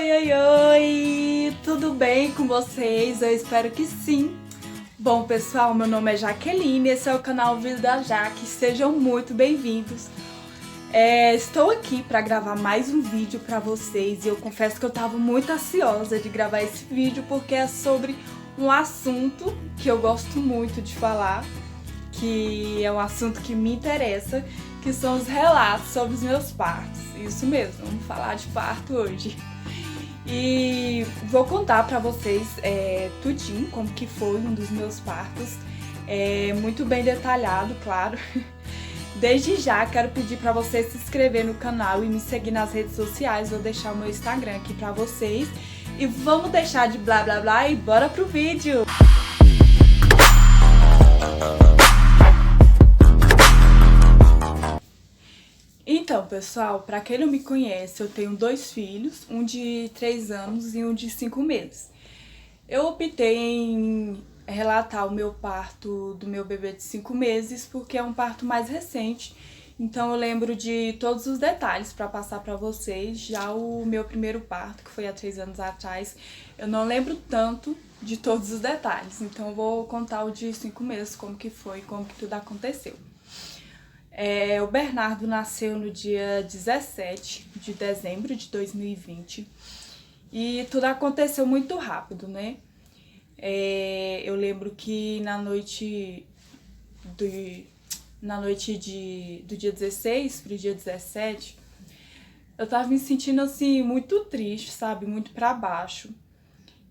Oi, oi, oi! Tudo bem com vocês? Eu espero que sim! Bom, pessoal, meu nome é Jaqueline, esse é o canal Vida da Jaque, sejam muito bem-vindos! Estou aqui para gravar mais um vídeo para vocês e eu confesso que eu estava muito ansiosa de gravar esse vídeo porque é sobre um assunto que eu gosto muito de falar, que é um assunto que me interessa, que são os relatos sobre os meus partos. Isso mesmo, vamos falar de parto hoje. E vou contar pra vocês tudinho como que foi um dos meus partos, muito bem detalhado, claro. Desde já quero pedir pra você se inscrever no canal e me seguir nas redes sociais, vou deixar o meu Instagram aqui pra vocês. E vamos deixar de blá blá blá e bora pro vídeo! Então, pessoal, para quem não me conhece, eu tenho 2 filhos, um de 3 anos e um de 5 meses. Eu optei em relatar o meu parto do meu bebê de 5 meses porque é um parto mais recente, então eu lembro de todos os detalhes para passar para vocês. Já o meu primeiro parto, que foi há 3 anos atrás, eu não lembro tanto de todos os detalhes, então eu vou contar o de 5 meses, como que foi, como que tudo aconteceu. O Bernardo nasceu no dia 17 de dezembro de 2020 e tudo aconteceu muito rápido, né? Eu lembro que na noite do dia 16 pro dia 17, eu tava me sentindo assim muito triste, sabe? Muito pra baixo.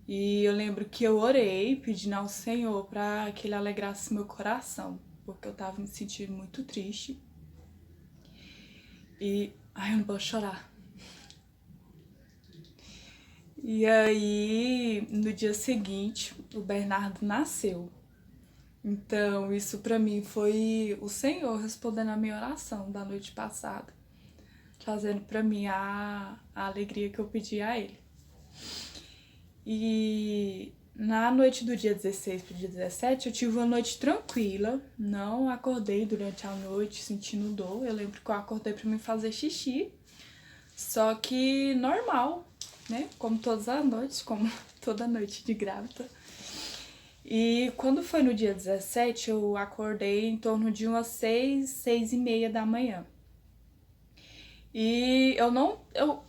E eu lembro que eu orei pedindo ao Senhor pra que Ele alegrasse meu coração, porque eu tava me sentindo muito triste. Ai, eu não posso chorar. E aí, no dia seguinte, o Bernardo nasceu. Então, isso pra mim foi o Senhor respondendo a minha oração da noite passada, trazendo pra mim a alegria que eu pedi a Ele. E na noite do dia 16 pro dia 17, eu tive uma noite tranquila, não acordei durante a noite sentindo dor. Eu lembro que eu acordei pra me fazer xixi, só que normal, né? Como todas as noites, como toda noite de grávida. E quando foi no dia 17, eu acordei em torno de umas 6h30 da manhã. E eu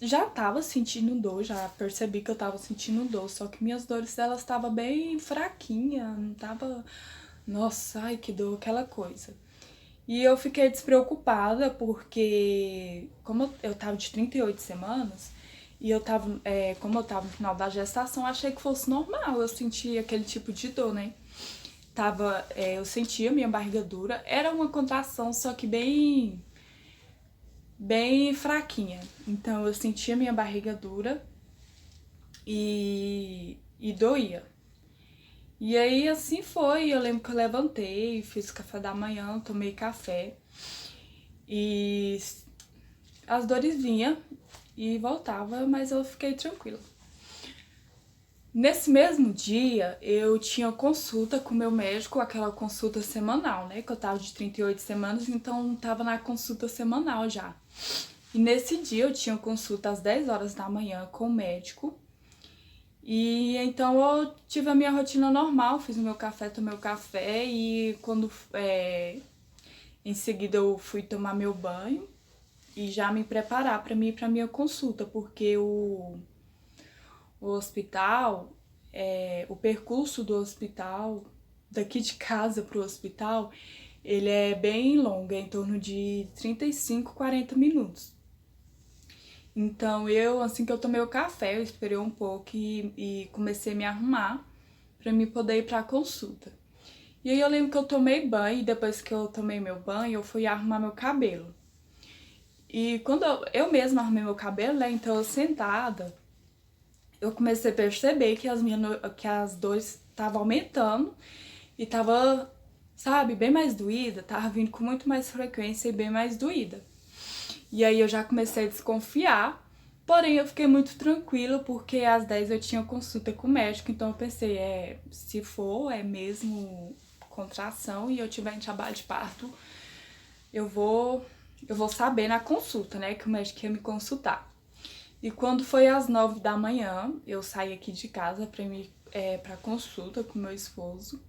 já tava sentindo dor, já percebi que eu tava sentindo dor, só que minhas dores, elas estavam bem fraquinha, não tava, nossa, ai que dor, aquela coisa. E eu fiquei despreocupada porque, como eu tava de 38 semanas, e eu tava, como eu tava no final da gestação, achei que fosse normal, eu sentia aquele tipo de dor, né? Eu sentia minha barriga dura, era uma contração, só que bem fraquinha. Então eu sentia minha barriga dura e doía. E aí assim foi, eu lembro que eu levantei, fiz café da manhã, tomei café e as dores vinham e voltava, mas eu fiquei tranquila. Nesse mesmo dia, eu tinha consulta com o meu médico, aquela consulta semanal, né? Que eu tava de 38 semanas, então tava na consulta semanal já. E nesse dia eu tinha consulta às 10 horas da manhã com o médico. E então eu tive a minha rotina normal, fiz o meu café, tomei o café e em seguida eu fui tomar meu banho e já me preparar para mim ir para minha consulta, porque o hospital, o percurso do hospital, daqui de casa pro hospital, ele é bem longo, é em torno de 35, 40 minutos. Então eu, assim que eu tomei o café, eu esperei um pouco e comecei a me arrumar pra mim poder ir pra consulta. E aí eu lembro que eu tomei banho e depois que eu tomei meu banho, eu fui arrumar meu cabelo. E quando eu mesma arrumei meu cabelo, né, então eu sentada, eu comecei a perceber que as dores estavam aumentando e tava, sabe, bem mais doída, tava vindo com muito mais frequência e bem mais doída. E aí eu já comecei a desconfiar, porém eu fiquei muito tranquila porque às 10 eu tinha consulta com o médico, então eu pensei, se for, é mesmo contração e eu tiver em trabalho de parto, eu vou saber na consulta, né, que o médico ia me consultar. E quando foi às 9 da manhã, eu saí aqui de casa pra consulta com meu esposo.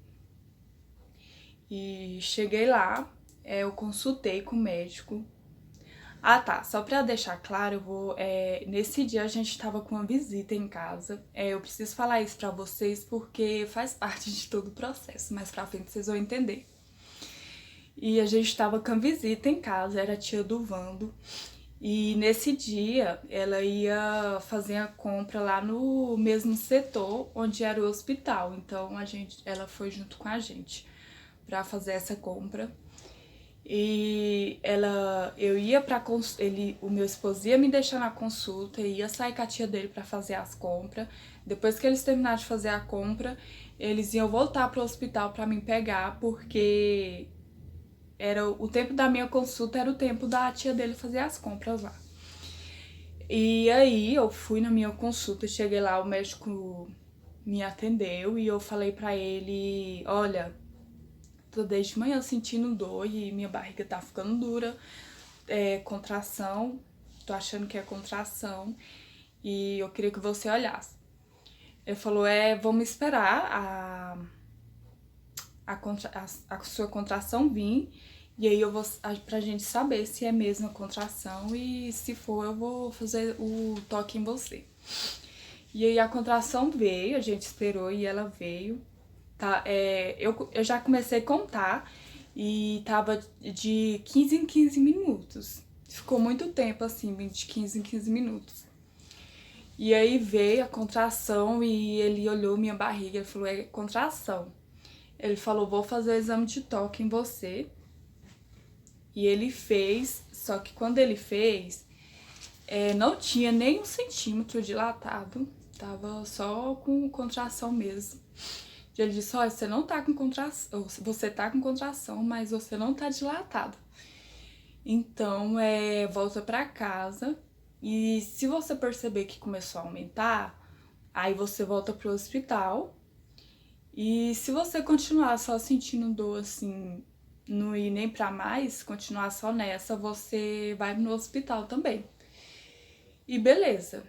E cheguei lá, eu consultei com o médico. Ah, tá. Só pra deixar claro, nesse dia a gente tava com uma visita em casa. Eu preciso falar isso pra vocês porque faz parte de todo o processo. Mais pra frente vocês vão entender. E a gente tava com visita em casa, era a tia do Vando. E nesse dia ela ia fazer a compra lá no mesmo setor onde era o hospital. Então ela foi junto com a gente pra fazer essa compra. E eu ia pra o meu esposo ia me deixar na consulta, ia sair com a tia dele pra fazer as compras. Depois que eles terminaram de fazer a compra, eles iam voltar pro hospital pra me pegar, porque era o tempo da minha consulta era o tempo da tia dele fazer as compras lá. E aí eu fui na minha consulta, cheguei lá, o médico me atendeu e eu falei pra ele, olha, tô desde manhã sentindo dor e minha barriga tá ficando dura, contração, tô achando que é contração e eu queria que você olhasse. Ele falou, vamos esperar a sua contração vir e aí eu vou, pra gente saber se é mesmo a contração e se for eu vou fazer o toque em você. E aí a contração veio, a gente esperou e ela veio. Tá, eu já comecei a contar e tava de 15 em 15 minutos. Ficou muito tempo assim, de 15 em 15 minutos. E aí veio a contração e ele olhou minha barriga, ele falou, é contração. Ele falou, vou fazer o exame de toque em você. E ele fez, só que quando ele fez, não tinha nem 1 centímetro dilatado, tava só com contração mesmo. Ele disse, olha, você não tá com contração, você tá com contração, mas você não tá dilatado. Então, volta pra casa e se você perceber que começou a aumentar, aí você volta pro hospital. E se você continuar só sentindo dor assim, não ir nem pra mais, continuar só nessa, você vai no hospital também. E beleza.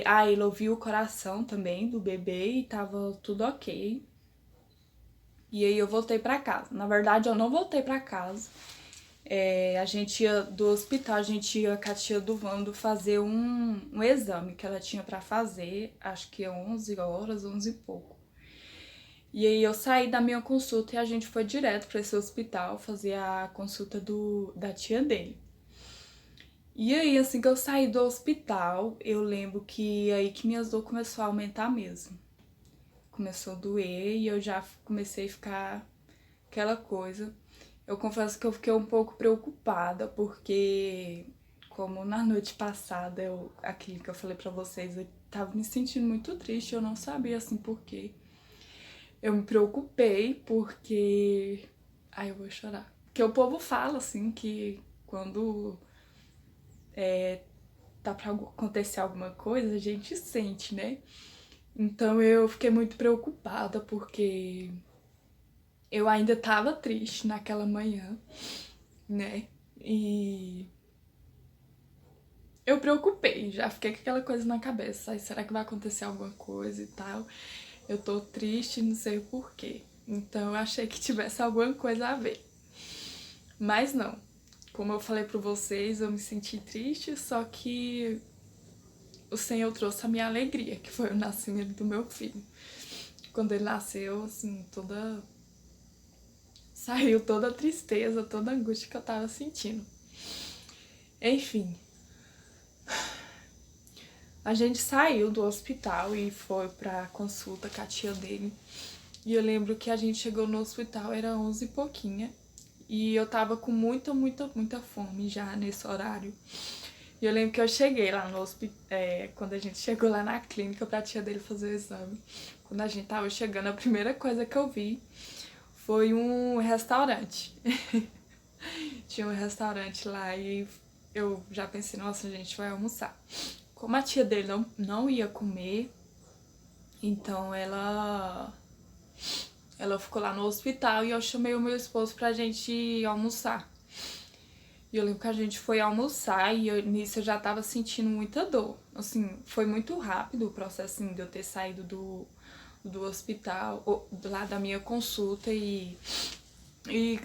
Aí ele ouviu o coração também do bebê e tava tudo ok. E aí eu voltei pra casa. Na verdade, eu não voltei pra casa. A gente ia do hospital, a gente ia com a tia do Vando fazer um exame que ela tinha pra fazer, acho que 11 horas, 11 e pouco. E aí eu saí da minha consulta e a gente foi direto pra esse hospital fazer a consulta da tia dele. E aí, assim que eu saí do hospital, eu lembro que aí que minhas dores começou a aumentar mesmo. Começou a doer e eu já comecei a ficar aquela coisa. Eu confesso que eu fiquei um pouco preocupada, porque como na noite passada, aquilo que eu falei pra vocês, eu tava me sentindo muito triste, eu não sabia assim por quê. Eu me preocupei porque... Ai, eu vou chorar. Porque o povo fala assim que quando tá pra acontecer alguma coisa, a gente sente, né? Então eu fiquei muito preocupada porque eu ainda tava triste naquela manhã, né? E eu preocupei, já fiquei com aquela coisa na cabeça. Ai, será que vai acontecer alguma coisa e tal? Eu tô triste, não sei o porquê. Então eu achei que tivesse alguma coisa a ver. Mas não. Como eu falei pra vocês, eu me senti triste, só que o Senhor trouxe a minha alegria, que foi o nascimento do meu filho. Quando ele nasceu, assim, saiu toda a tristeza, toda a angústia que eu tava sentindo. Enfim. A gente saiu do hospital e foi pra consulta com a tia dele. E eu lembro que a gente chegou no hospital, era 11 e pouquinha. E eu tava com muita, muita, muita fome já nesse horário. E eu lembro que eu cheguei lá no hospital, quando a gente chegou lá na clínica pra tia dele fazer o exame. Quando a gente tava chegando, a primeira coisa que eu vi foi um restaurante. Tinha um restaurante lá e eu já pensei, nossa, a gente vai almoçar. Como a tia dele não ia comer, então ela ficou lá no hospital e eu chamei o meu esposo pra gente almoçar. E eu lembro que a gente foi almoçar e nisso eu já tava sentindo muita dor. Assim, foi muito rápido o processo assim, de eu ter saído do hospital, lá da minha consulta e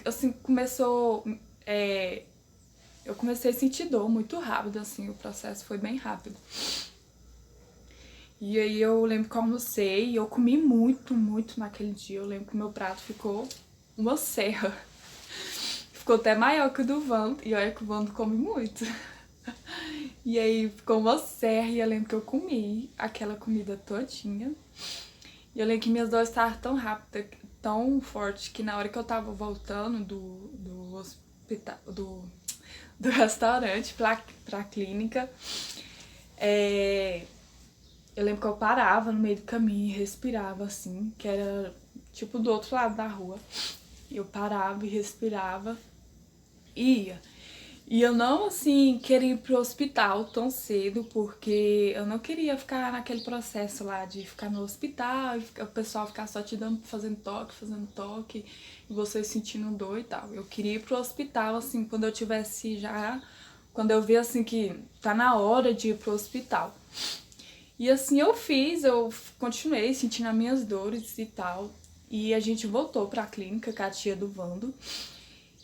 assim, começou... eu comecei a sentir dor muito rápido, assim, o processo foi bem rápido. E aí eu lembro que eu almocei e eu comi muito, muito naquele dia. Eu lembro que o meu prato ficou uma serra. Ficou até maior que o do Vando, e olha que o Vando come muito. E aí ficou uma serra e eu lembro que eu comi aquela comida todinha. E eu lembro que minhas dores estavam tão rápidas, tão fortes, que na hora que eu tava voltando do hospital, do restaurante pra clínica, eu lembro que eu parava no meio do caminho e respirava assim, que era tipo do outro lado da rua. Eu parava e respirava e ia. E eu não, assim, queria ir pro hospital tão cedo, porque eu não queria ficar naquele processo lá de ficar no hospital e o pessoal ficar só te dando, fazendo toque, e você sentindo dor e tal. Eu queria ir pro hospital, assim, quando eu tivesse já... Quando eu vi, assim, que tá na hora de ir pro hospital. E assim eu fiz, eu continuei sentindo as minhas dores e tal. E a gente voltou pra clínica com a tia do Vando.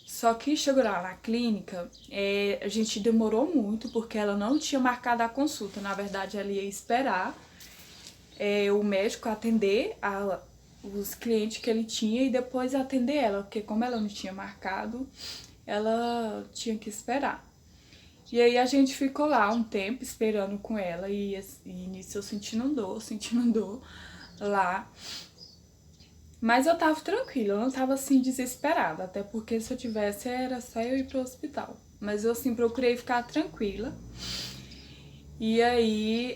Só que chegou lá na clínica, a gente demorou muito porque ela não tinha marcado a consulta. Na verdade, ela ia esperar o médico atender os clientes que ele tinha e depois atender ela, porque como ela não tinha marcado, ela tinha que esperar. E aí a gente ficou lá um tempo esperando com ela e nisso eu sentindo dor lá. Mas eu tava tranquila, eu não tava assim desesperada, até porque se eu tivesse era só eu ir pro hospital. Mas eu assim procurei ficar tranquila. E aí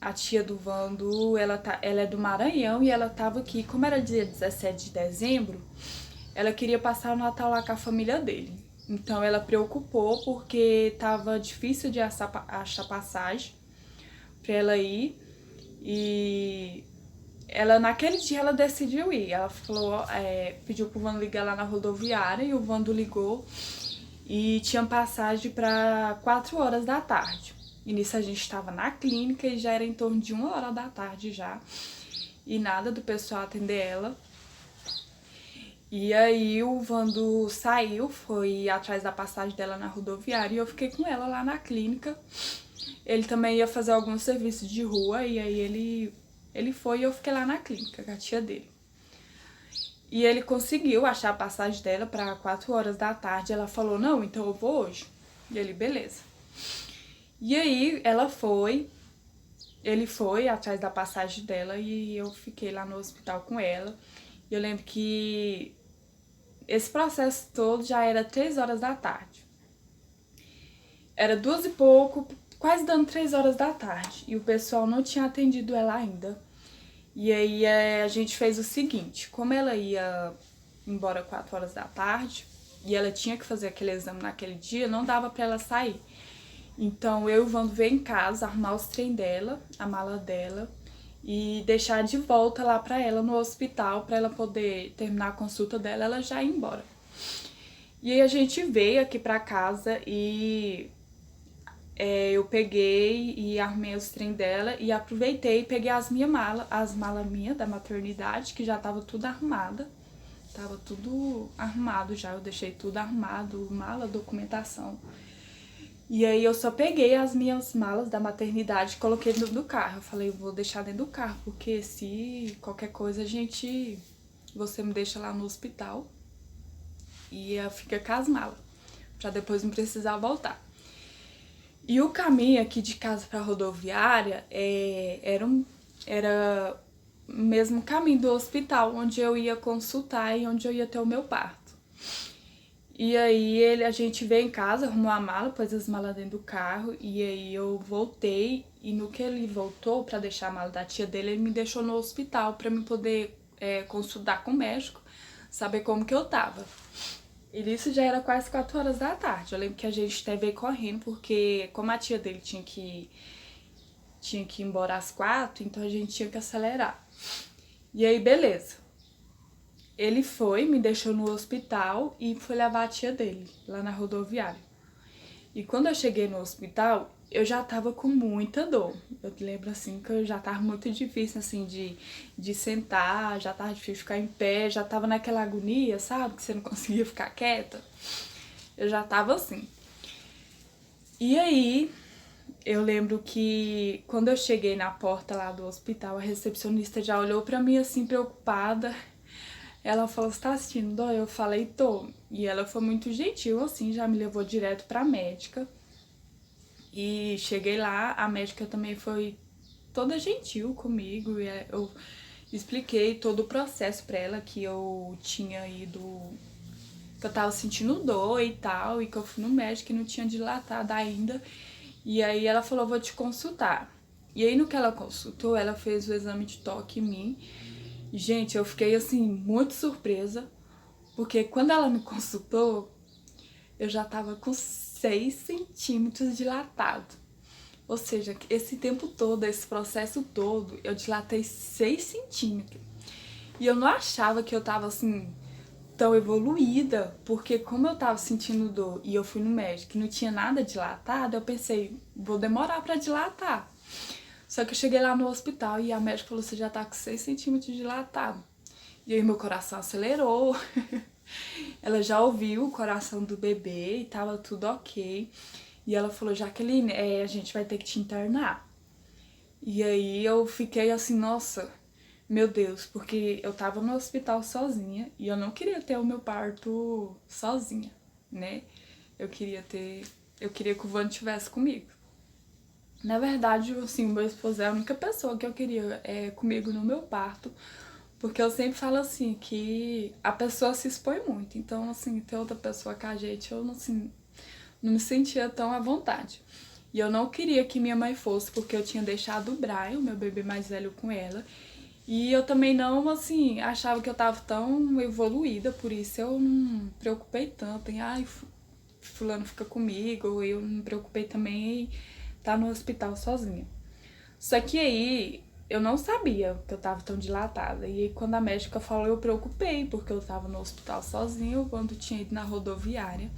a tia do Vando, ela é do Maranhão e ela tava aqui, como era dia 17 de dezembro, ela queria passar o Natal lá com a família dele. Então ela preocupou porque tava difícil de achar passagem pra ela ir. E ela, naquele dia, ela decidiu ir. Ela falou, pediu pro Vando ligar lá na rodoviária e o Vando ligou e tinha passagem para 4 horas da tarde. E nisso a gente estava na clínica e já era em torno de 1 hora da tarde já. E nada do pessoal atender ela. E aí o Vando saiu, foi atrás da passagem dela na rodoviária e eu fiquei com ela lá na clínica. Ele também ia fazer alguns serviços de rua e aí ele foi e eu fiquei lá na clínica com a tia dele. E ele conseguiu achar a passagem dela para 4 horas da tarde. Ela falou, não, então eu vou hoje. E ele, beleza. E aí ele foi atrás da passagem dela e eu fiquei lá no hospital com ela. E eu lembro que esse processo todo já era 3 horas da tarde. Era 2 e pouco, quase dando 3 horas da tarde. E o pessoal não tinha atendido ela ainda. E aí a gente fez o seguinte, como ela ia embora 4 horas da tarde e ela tinha que fazer aquele exame naquele dia, não dava pra ela sair. Então eu e o Vando veio em casa, arrumar os trem dela, a mala dela e deixar de volta lá pra ela no hospital, pra ela poder terminar a consulta dela, ela já ir embora. E aí a gente veio aqui pra casa e eu peguei e arrumei os trem dela e aproveitei e peguei as malas minhas da maternidade, que já tava tudo arrumada. Tava tudo arrumado já, eu deixei tudo arrumado, mala, documentação. E aí eu só peguei as minhas malas da maternidade e coloquei dentro do carro. Eu falei, eu vou deixar dentro do carro, porque se qualquer coisa você me deixa lá no hospital e fica com as malas, pra depois não precisar voltar. E o caminho aqui de casa pra rodoviária era o mesmo caminho do hospital, onde eu ia consultar e onde eu ia ter o meu parto. E aí a gente veio em casa, arrumou a mala, pôs as malas dentro do carro, e aí eu voltei, e no que ele voltou pra deixar a mala da tia dele, ele me deixou no hospital pra me poder consultar com o médico, saber como que eu tava. E isso já era quase 4 horas da tarde. Eu lembro que a gente até veio correndo, porque como a tia dele tinha que ir embora às 4, então a gente tinha que acelerar. E aí, beleza. Ele foi, me deixou no hospital e foi levar a tia dele, lá na rodoviária. E quando eu cheguei no hospital, eu já tava com muita dor. Eu lembro, assim, que eu já tava muito difícil, assim, de sentar, já tava difícil ficar em pé, já tava naquela agonia, sabe? Que você não conseguia ficar quieta. Eu já tava assim. E aí, eu lembro que quando eu cheguei na porta lá do hospital, a recepcionista já olhou pra mim, assim, preocupada. Ela falou, você tá sentindo dor? Eu falei, tô. E ela foi muito gentil, assim, já me levou direto pra médica. E cheguei lá, a médica também foi toda gentil comigo. E eu expliquei todo o processo pra ela, que eu tinha ido, que eu tava sentindo dor e tal, e que eu fui no médico e não tinha dilatado ainda. E aí ela falou, vou te consultar. E aí no que ela consultou, ela fez o exame de toque em mim. Gente, eu fiquei assim, muito surpresa, porque quando ela me consultou, eu já tava com 6 centímetros dilatado. Ou seja, esse tempo todo, esse processo todo, eu dilatei 6 centímetros. E eu não achava que eu tava assim, tão evoluída, porque como eu tava sentindo dor e eu fui no médico e não tinha nada dilatado, eu pensei, vou demorar pra dilatar. Só que eu cheguei lá no hospital e a médica falou, você já tá com 6 centímetros dilatado. E aí meu coração acelerou. Ela já ouviu o coração do bebê e tava tudo ok. E ela falou, Jaqueline, a gente vai ter que te internar. E aí eu fiquei assim, nossa, meu Deus, porque eu tava no hospital sozinha e eu não queria ter o meu parto sozinha, né? Eu queria que o Vando estivesse comigo. Na verdade, assim, o meu esposo é a única pessoa que eu queria comigo no meu parto, porque eu sempre falo assim, que a pessoa se expõe muito. Então, assim, ter outra pessoa com a gente, eu não me sentia tão à vontade. E eu não queria que minha mãe fosse, porque eu tinha deixado o Brian, meu bebê mais velho, com ela. E eu também não, assim, achava que eu tava tão evoluída, por isso eu não me preocupei tanto em, ai, fulano fica comigo, ou eu não me preocupei também em estar no hospital sozinha. Só que aí eu não sabia que eu tava tão dilatada. E aí quando a médica falou, eu preocupei, porque eu tava no hospital sozinha, o Vando tinha ido na rodoviária.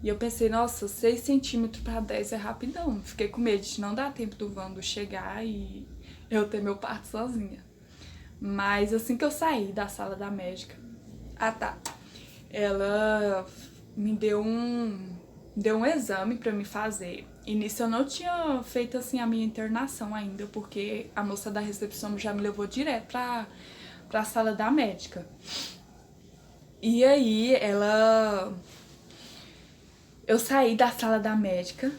E eu pensei, nossa, 6 centímetros pra 10 é rapidão. Fiquei com medo de não dar tempo do Vando chegar e eu ter meu parto sozinha. Mas assim que eu saí da sala da médica, ela me deu um exame pra me fazer. E nisso eu não tinha feito assim a minha internação ainda, porque a moça da recepção já me levou direto pra sala da médica. E aí eu saí da sala da médica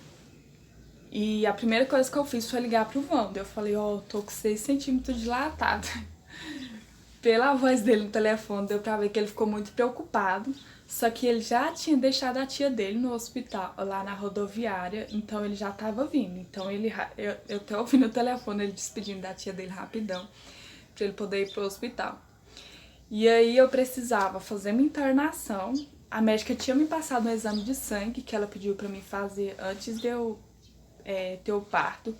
e a primeira coisa que eu fiz foi ligar pro Vando. Eu falei, ó, tô com 6 centímetros dilatado. Pela voz dele no telefone, deu pra ver que ele ficou muito preocupado. Só que ele já tinha deixado a tia dele no hospital, lá na rodoviária, então ele já tava vindo. Então eu até ouvi no telefone ele despedindo da tia dele rapidão, pra ele poder ir pro hospital. E aí eu precisava fazer minha internação. A médica tinha me passado um exame de sangue que ela pediu pra mim fazer antes de eu ter o parto.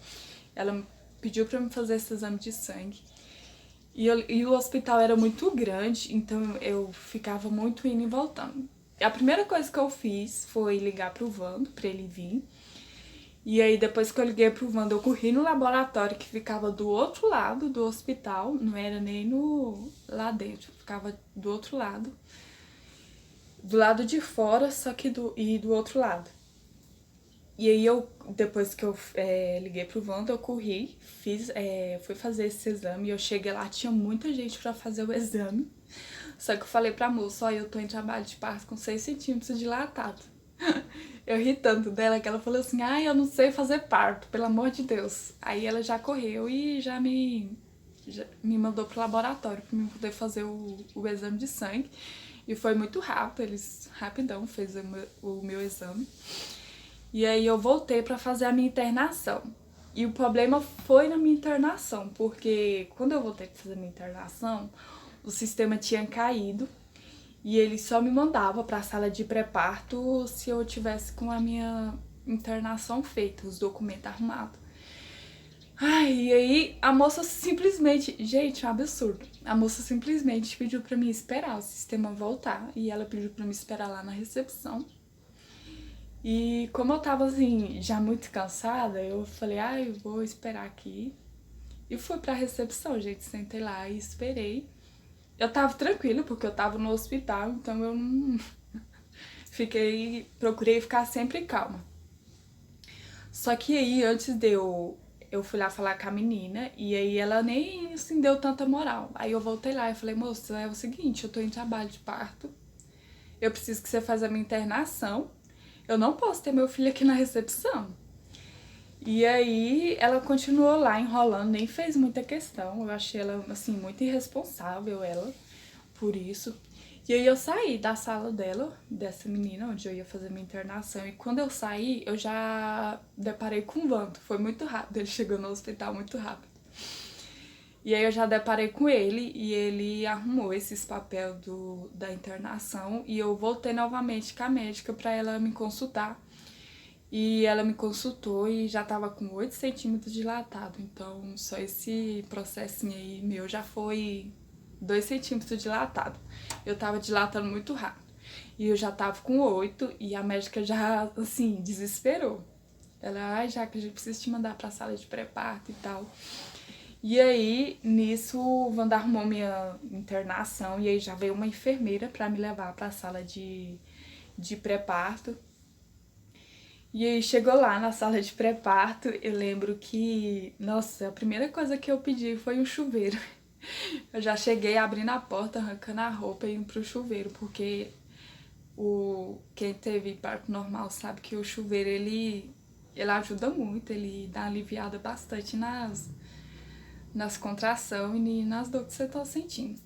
Ela pediu pra mim fazer esse exame de sangue. E o hospital era muito grande, então eu ficava muito indo e voltando. A primeira coisa que eu fiz foi ligar pro Vando, pra ele vir. E aí depois que eu liguei pro Vando, eu corri no laboratório que ficava do outro lado do hospital, não era nem lá dentro, ficava do outro lado. Do lado de fora, só que do outro lado. E aí depois que eu liguei pro Wanda, eu corri, fui fazer esse exame. E eu cheguei lá, tinha muita gente pra fazer o exame. Só que eu falei pra moça, ó, eu tô em trabalho de parto com 6 centímetros dilatado. Eu ri tanto dela que ela falou assim, ai, eu não sei fazer parto, pelo amor de Deus. Aí ela já correu e já me mandou pro laboratório pra mim poder fazer o exame de sangue. E foi muito rápido, eles rapidão fez o meu exame. E aí eu voltei pra fazer a minha internação. E o problema foi na minha internação, porque quando eu voltei pra fazer a minha internação, o sistema tinha caído e ele só me mandava pra sala de pré-parto se eu tivesse com a minha internação feita, os documentos arrumados. Ai, e aí a moça simplesmente, gente, é um absurdo. A moça simplesmente pediu pra mim esperar o sistema voltar e ela pediu pra me esperar lá na recepção. E como eu tava assim, já muito cansada, eu falei, ai, eu vou esperar aqui. E fui pra recepção, gente, sentei lá e esperei. Eu tava tranquila porque eu tava no hospital, então eu não procurei ficar sempre calma. Só que aí, antes de eu fui lá falar com a menina, e aí ela nem, assim, deu tanta moral. Aí eu voltei lá e falei, moça, é o seguinte, eu tô em trabalho de parto, eu preciso que você faça a minha internação, eu não posso ter meu filho aqui na recepção. E aí ela continuou lá enrolando, nem fez muita questão, eu achei ela, assim, muito irresponsável, ela, por isso. E aí eu saí da sala dela, dessa menina, onde eu ia fazer minha internação. E quando eu saí, eu já deparei com o Vando. Foi muito rápido, ele chegou no hospital muito rápido. E aí eu já deparei com ele e ele arrumou esses papéis da internação. E eu voltei novamente com a médica pra ela me consultar. E ela me consultou e já tava com 8 centímetros dilatado. Então só esse processinho aí meu já foi 2 centímetros dilatado. Eu tava dilatando muito rápido. E eu já tava com 8 e a médica já, assim, desesperou. Ela, ai, já que a gente precisa te mandar pra sala de pré-parto e tal. E aí, nisso, o Wanda arrumou minha internação e aí já veio uma enfermeira pra me levar pra sala de pré-parto. E aí chegou lá na sala de pré-parto, eu lembro que, nossa, a primeira coisa que eu pedi foi um chuveiro. Eu já cheguei abrindo a porta, arrancando a roupa e indo pro chuveiro, porque quem teve parto normal sabe que o chuveiro ele ajuda muito, ele dá aliviada bastante nas contrações e nas dores que você tá sentindo.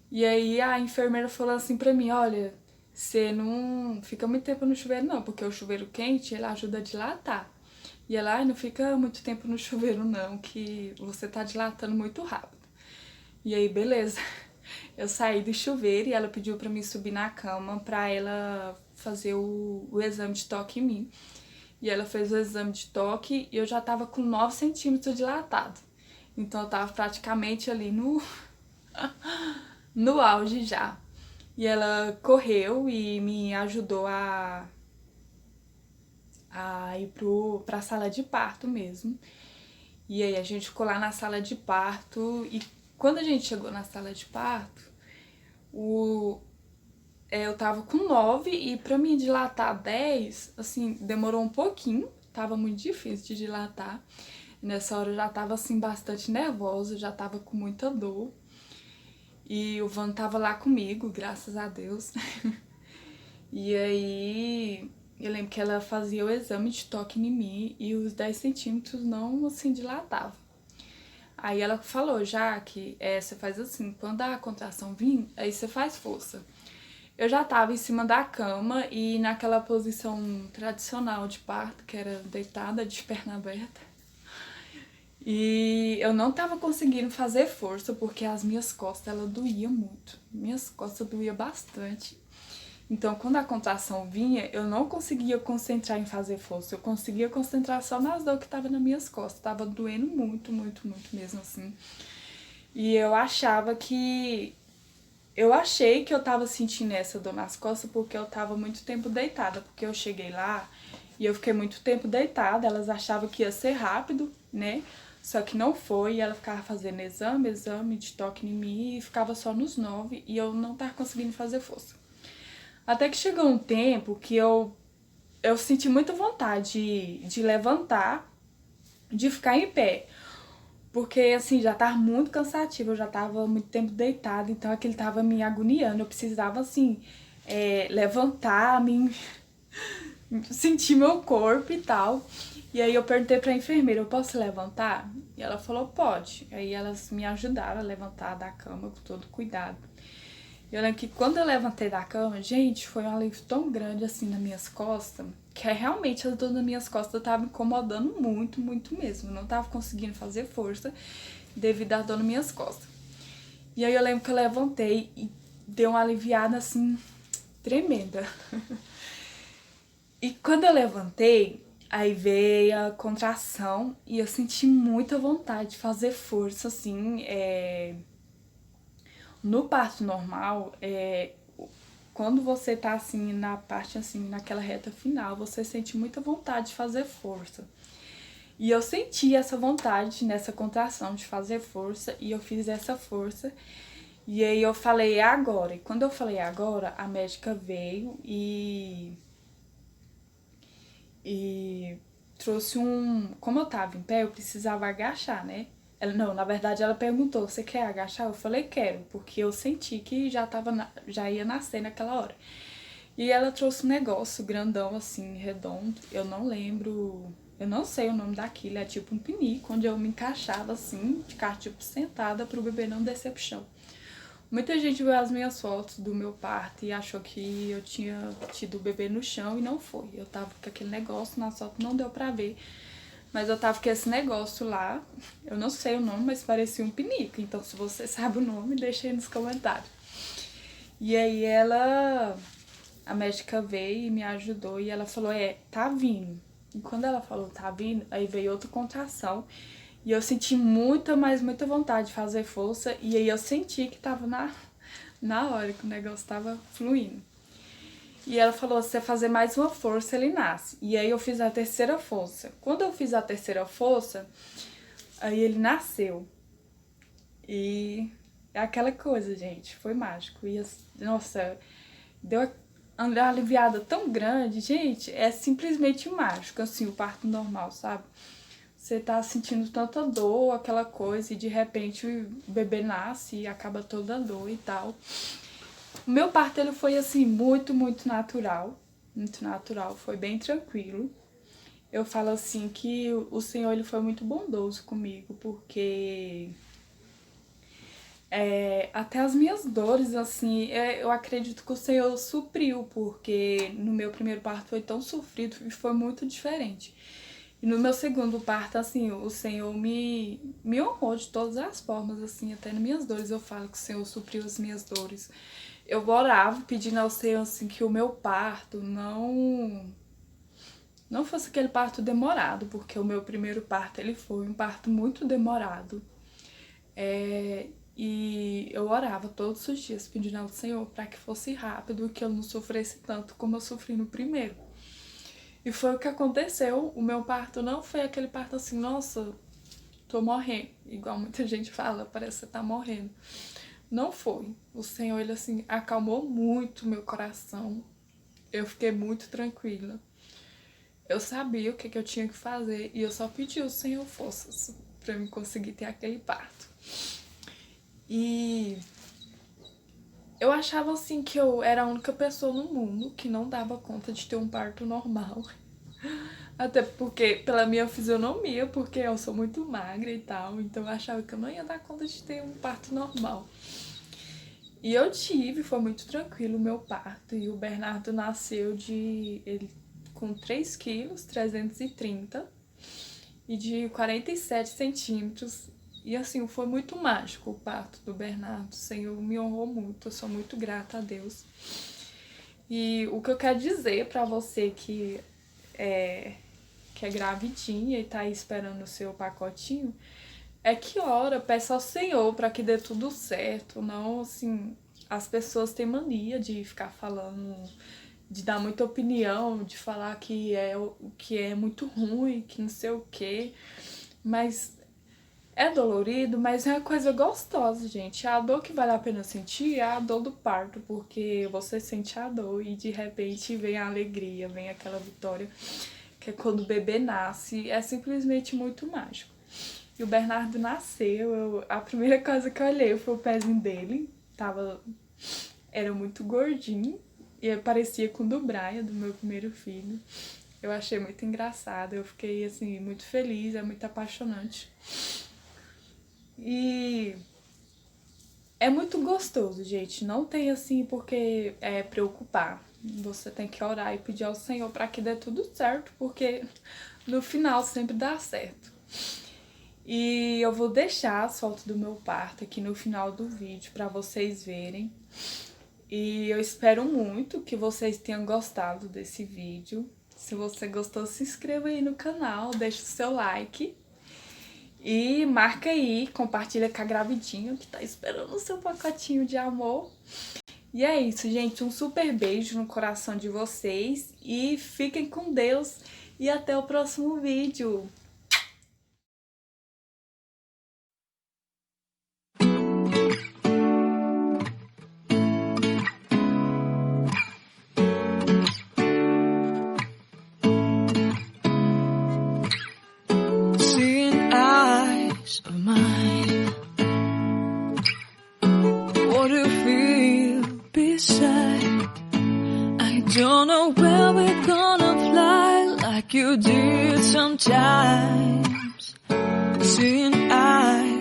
E aí a enfermeira falou assim pra mim, olha, você não fica muito tempo no chuveiro não, porque o chuveiro quente ele ajuda a dilatar. E ela, ai, não fica muito tempo no chuveiro não, que você tá dilatando muito rápido. E aí, beleza. Eu saí do chuveiro e ela pediu pra mim subir na cama pra ela fazer o exame de toque em mim. E ela fez o exame de toque e eu já tava com 9 centímetros dilatado. Então eu tava praticamente ali no auge já. E ela correu e me ajudou a ir pra sala de parto mesmo. E aí a gente ficou lá na sala de parto e quando a gente chegou na sala de parto, eu tava com 9 e pra mim dilatar 10, assim, demorou um pouquinho, tava muito difícil de dilatar. Nessa hora eu já tava, assim, bastante nervosa, já tava com muita dor. E o Van tava lá comigo, graças a Deus. E aí eu lembro que ela fazia o exame de toque em mim e os 10 centímetros não, assim, dilatavam. Aí ela falou, já que você faz assim, quando a contração vir, aí você faz força. Eu já tava em cima da cama e naquela posição tradicional de parto, que era deitada, de perna aberta. E eu não tava conseguindo fazer força porque as minhas costas, ela doía muito. Minhas costas doía bastante. Então, quando a contração vinha, eu não conseguia concentrar em fazer força. Eu conseguia concentrar só nas dores que estavam nas minhas costas. Tava doendo muito, muito, muito mesmo, assim. E eu achava que... Eu achei que eu tava sentindo essa dor nas costas porque eu tava muito tempo deitada. Porque eu cheguei lá e eu fiquei muito tempo deitada. Elas achavam que ia ser rápido, né? Só que não foi. E ela ficava fazendo exame de toque em mim e ficava só nos 9. E eu não tava conseguindo fazer força. Até que chegou um tempo que eu senti muita vontade de levantar, de ficar em pé. Porque, assim, já tava muito cansativo, eu já tava muito tempo deitada, então aquilo tava me agoniando. Eu precisava, assim, levantar, sentir meu corpo e tal. E aí eu perguntei pra enfermeira, eu posso levantar? E ela falou, pode. Aí elas me ajudaram a levantar da cama com todo cuidado. Eu lembro que quando eu levantei da cama, gente, foi um alívio tão grande assim nas minhas costas, que realmente as dores nas minhas costas estavam incomodando muito, muito mesmo. Eu não tava conseguindo fazer força devido à dor nas minhas costas. E aí eu lembro que eu levantei e deu uma aliviada assim, tremenda. E quando eu levantei, Aí veio a contração e eu senti muita vontade de fazer força, assim, no parto normal, quando você tá assim na parte assim, naquela reta final, você sente muita vontade de fazer força. E eu senti essa vontade nessa contração de fazer força e eu fiz essa força. E aí eu falei, é agora. E quando eu falei agora, a médica veio e trouxe um. Como eu tava em pé, eu precisava agachar, né? Não, na verdade ela perguntou, você quer agachar? Eu falei, quero, porque eu senti que já ia nascer naquela hora. E ela trouxe um negócio grandão, assim, redondo. Eu não lembro, eu não sei o nome daquilo. É tipo um pinico, onde eu me encaixava assim, ficar tipo sentada pro bebê não descer pro chão. Muita gente viu as minhas fotos do meu parto e achou que eu tinha tido o bebê no chão e não foi. Eu tava com aquele negócio, na foto não deu pra ver. Mas eu tava com esse negócio lá, eu não sei o nome, mas parecia um pinico. Então se você sabe o nome, deixa aí nos comentários. E aí a médica veio e me ajudou e ela falou, tá vindo. E quando ela falou, tá vindo, aí veio outra contração. E eu senti muita vontade de fazer força. E aí eu senti que tava na hora que o negócio tava fluindo. E ela falou, se você fazer mais uma força, ele nasce. E aí eu fiz a terceira força. Quando eu fiz a terceira força, aí ele nasceu. E é aquela coisa, gente, foi mágico. E nossa, deu uma aliviada tão grande, gente, é simplesmente mágico, assim, o parto normal, sabe? Você tá sentindo tanta dor, aquela coisa, e de repente o bebê nasce e acaba toda a dor e tal. O meu parto, ele foi, assim, muito natural, foi bem tranquilo. Eu falo, assim, que o Senhor, ele foi muito bondoso comigo, porque até as minhas dores, assim, eu acredito que o Senhor supriu, porque no meu primeiro parto foi tão sofrido e foi muito diferente. E no meu segundo parto, assim, o Senhor me honrou de todas as formas, assim, até nas minhas dores eu falo que o Senhor supriu as minhas dores. Eu orava pedindo ao Senhor, assim, que o meu parto não fosse aquele parto demorado, porque o meu primeiro parto, ele foi um parto muito demorado. E eu orava todos os dias pedindo ao Senhor para que fosse rápido e que eu não sofresse tanto como eu sofri no primeiro. E foi o que aconteceu. O meu parto não foi aquele parto assim, nossa, tô morrendo. Igual muita gente fala, parece que você tá morrendo. Não foi. O Senhor, ele assim, acalmou muito meu coração. Eu fiquei muito tranquila. Eu sabia o que eu tinha que fazer e eu só pedi ao Senhor forças pra eu conseguir ter aquele parto. E eu achava assim que eu era a única pessoa no mundo que não dava conta de ter um parto normal. Até porque, pela minha fisionomia, porque eu sou muito magra e tal, então eu achava que eu não ia dar conta de ter um parto normal. E eu tive, foi muito tranquilo o meu parto, e o Bernardo nasceu ele com 3 quilos, 330 e de 47 centímetros. E assim, foi muito mágico o parto do Bernardo, o Senhor me honrou muito, eu sou muito grata a Deus. E o que eu quero dizer pra você que é gravidinha e tá aí esperando o seu pacotinho, é que ora, peça ao Senhor para que dê tudo certo. Não, assim, as pessoas têm mania de ficar falando, de dar muita opinião, de falar que é muito ruim, que não sei o quê. Mas é dolorido, mas é uma coisa gostosa, gente. A dor que vale a pena sentir é a dor do parto, porque você sente a dor e de repente vem a alegria, vem aquela vitória, que é quando o bebê nasce. É simplesmente muito mágico. E o Bernardo nasceu, a primeira coisa que eu olhei foi o pezinho dele, era muito gordinho e parecia com o do Brian, do meu primeiro filho. Eu achei muito engraçado, eu fiquei assim muito feliz, é muito apaixonante. E é muito gostoso, gente, não tem assim porque preocupar. Você tem que orar e pedir ao Senhor para que dê tudo certo, porque no final sempre dá certo. E eu vou deixar as fotos do meu parto aqui no final do vídeo para vocês verem. E eu espero muito que vocês tenham gostado desse vídeo. Se você gostou, se inscreva aí no canal, deixa o seu like. E marca aí, compartilha com a gravidinha que tá esperando o seu pacotinho de amor. E é isso, gente. Um super beijo no coração de vocês. E fiquem com Deus. E até o próximo vídeo. Of mine, what do you feel beside? I don't know where we're gonna fly like you did sometimes. Seeing eyes